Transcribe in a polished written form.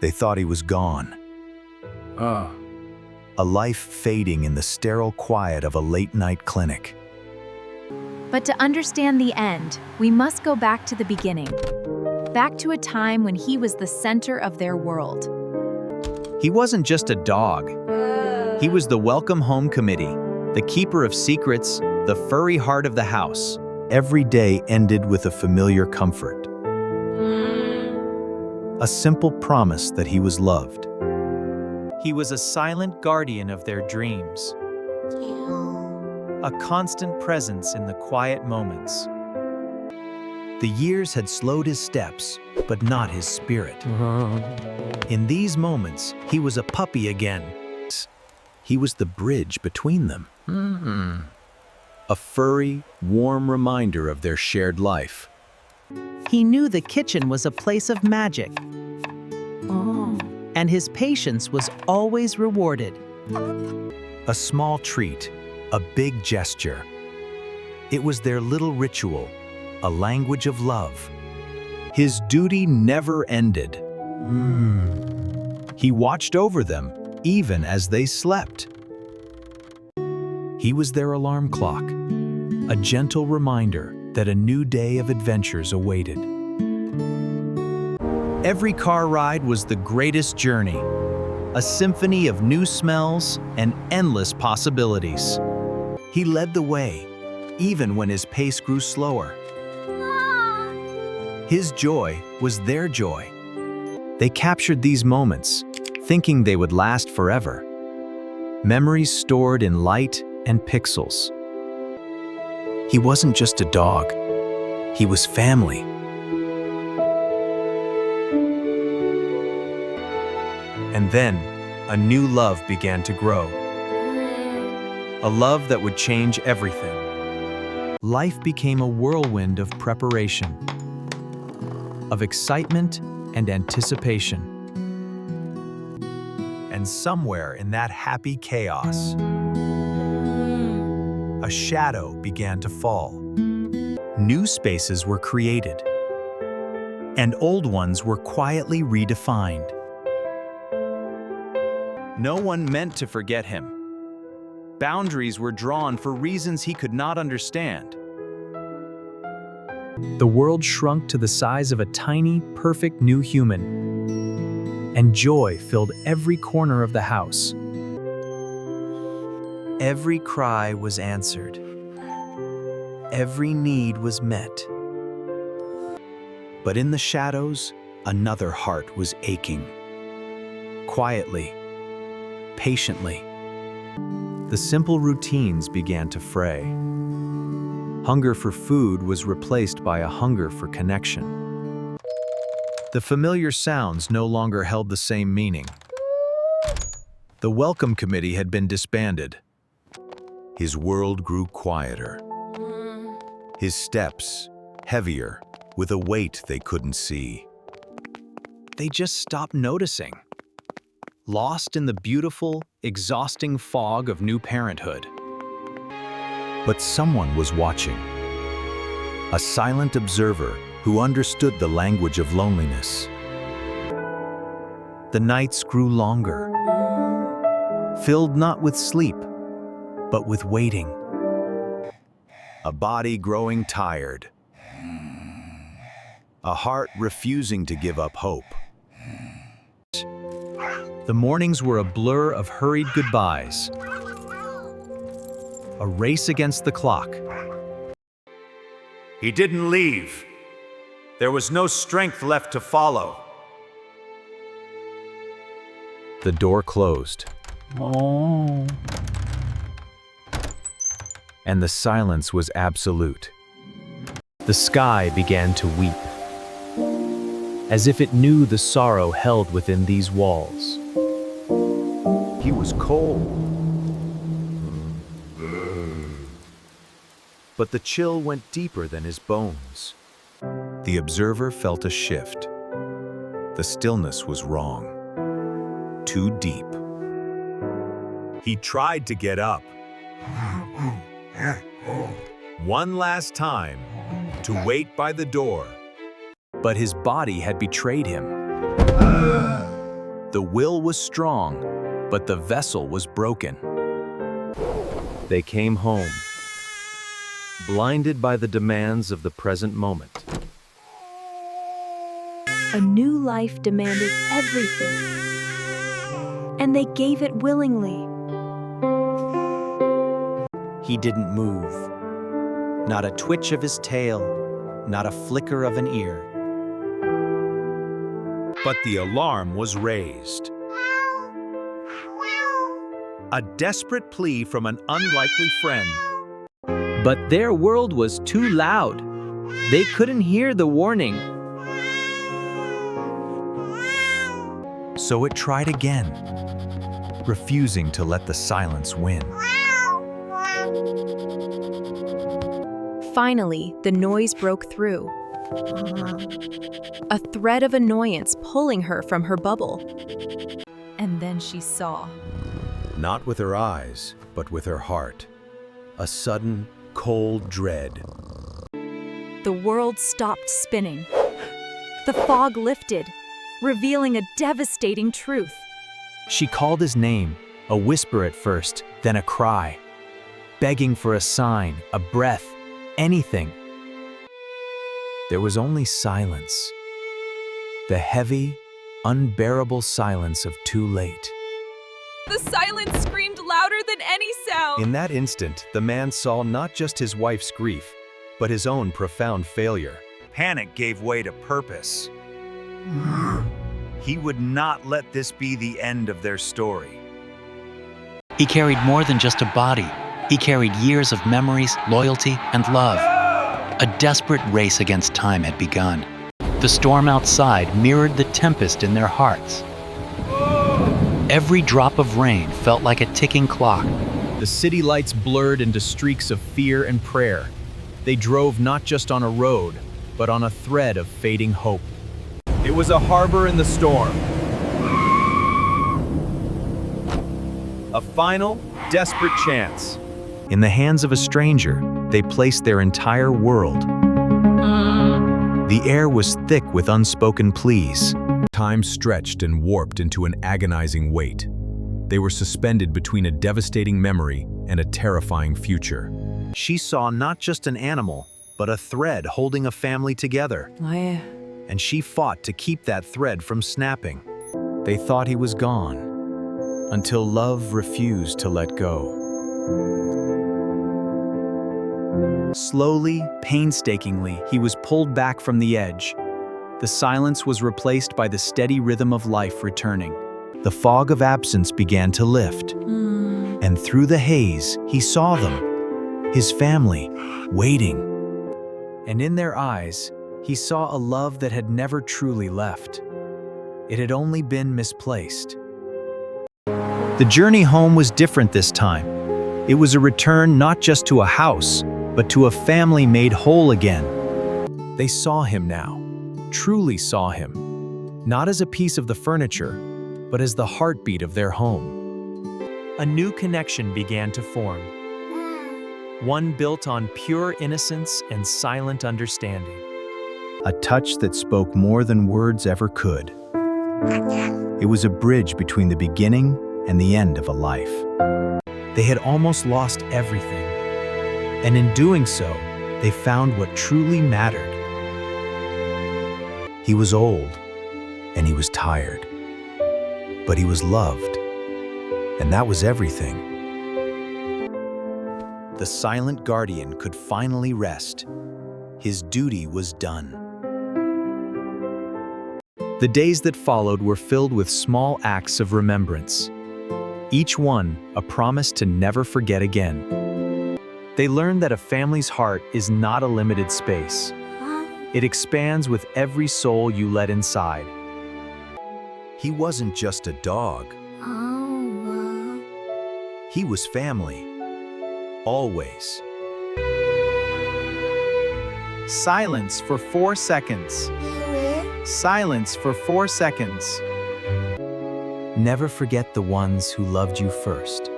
They thought he was gone. A life fading in the sterile quiet of a late-night clinic. But to understand the end, we must go back to the beginning. Back to a time when he was the center of their world. He wasn't just a dog. He was the welcome home committee, the keeper of secrets, the furry heart of the house. Every day ended with a familiar comfort. A simple promise that he was loved. He was a silent guardian of their dreams. A constant presence in the quiet moments. The years had slowed his steps, but not his spirit. In these moments, he was a puppy again. He was the bridge between them. A furry, warm reminder of their shared life. He knew the kitchen was a place of magic. And his patience was always rewarded. A small treat, a big gesture. It was their little ritual, a language of love. His duty never ended. He watched over them, even as they slept. He was their alarm clock, a gentle reminder that a new day of adventures awaited. Every car ride was the greatest journey, a symphony of new smells and endless possibilities. He led the way, even when his pace grew slower. His joy was their joy. They captured these moments, thinking they would last forever. Memories stored in light and pixels. He wasn't just a dog. He was family. And then, a new love began to grow. A love that would change everything. Life became a whirlwind of preparation, of excitement and anticipation. And somewhere in that happy chaos, a shadow began to fall. New spaces were created, and old ones were quietly redefined. No one meant to forget him. Boundaries were drawn for reasons he could not understand. The world shrunk to the size of a tiny, perfect new human, and joy filled every corner of the house. Every cry was answered. Every need was met. But in the shadows, another heart was aching. Quietly, patiently, the simple routines began to fray. Hunger for food was replaced by a hunger for connection. The familiar sounds no longer held the same meaning. The welcome committee had been disbanded. His world grew quieter. His steps heavier, with a weight they couldn't see. They just stopped noticing, lost in the beautiful, exhausting fog of new parenthood. But someone was watching. A silent observer who understood the language of loneliness. The nights grew longer, filled not with sleep, but with waiting. A body growing tired. A heart refusing to give up hope. The mornings were a blur of hurried goodbyes. A race against the clock. He didn't leave. There was no strength left to follow. The door closed. And the silence was absolute. The sky began to weep, as if it knew the sorrow held within these walls. He was cold, but the chill went deeper than his bones. The observer felt a shift. The stillness was wrong, too deep. He tried to get up. One last time, to wait by the door. But his body had betrayed him. The will was strong, but the vessel was broken. They came home, blinded by the demands of the present moment. A new life demanded everything, and they gave it willingly. He didn't move. Not a twitch of his tail, not a flicker of an ear. But the alarm was raised. A desperate plea from an unlikely friend. But their world was too loud. They couldn't hear the warning. So it tried again, refusing to let the silence win. Finally, the noise broke through. A thread of annoyance pulling her from her bubble. And then she saw. Not with her eyes, but with her heart. A sudden, cold dread. The world stopped spinning. The fog lifted, revealing a devastating truth. She called his name, a whisper at first, then a cry, begging for a sign, a breath, anything. There was only silence. The heavy, unbearable silence of too late. The silence screamed louder than any sound. In that instant, the man saw not just his wife's grief, but his own profound failure. Panic gave way to purpose. He would not let this be the end of their story. He carried more than just a body. He carried years of memories, loyalty, and love. A desperate race against time had begun. The storm outside mirrored the tempest in their hearts. Every drop of rain felt like a ticking clock. The city lights blurred into streaks of fear and prayer. They drove not just on a road, but on a thread of fading hope. It was a harbor in the storm. A final, desperate chance. In the hands of a stranger, they placed their entire world. The air was thick with unspoken pleas. Time stretched and warped into an agonizing wait. They were suspended between a devastating memory and a terrifying future. She saw not just an animal, but a thread holding a family together. And she fought to keep that thread from snapping. They thought he was gone, until love refused to let go. Slowly, painstakingly, he was pulled back from the edge. The silence was replaced by the steady rhythm of life returning. The fog of absence began to lift. And through the haze, he saw them, his family, waiting. And in their eyes, he saw a love that had never truly left. It had only been misplaced. The journey home was different this time. It was a return not just to a house, but to a family made whole again. They saw him now, truly saw him, not as a piece of the furniture, but as the heartbeat of their home. A new connection began to form, one built on pure innocence and silent understanding. A touch that spoke more than words ever could. It was a bridge between the beginning and the end of a life. They had almost lost everything, and in doing so, they found what truly mattered. He was old, and he was tired, but he was loved, and that was everything. The silent guardian could finally rest. His duty was done. The days that followed were filled with small acts of remembrance, each one a promise to never forget again. They learned that a family's heart is not a limited space. It expands with every soul you let inside. He wasn't just a dog. He was family. Always. Silence for 4 seconds. Silence for 4 seconds. Never forget the ones who loved you first.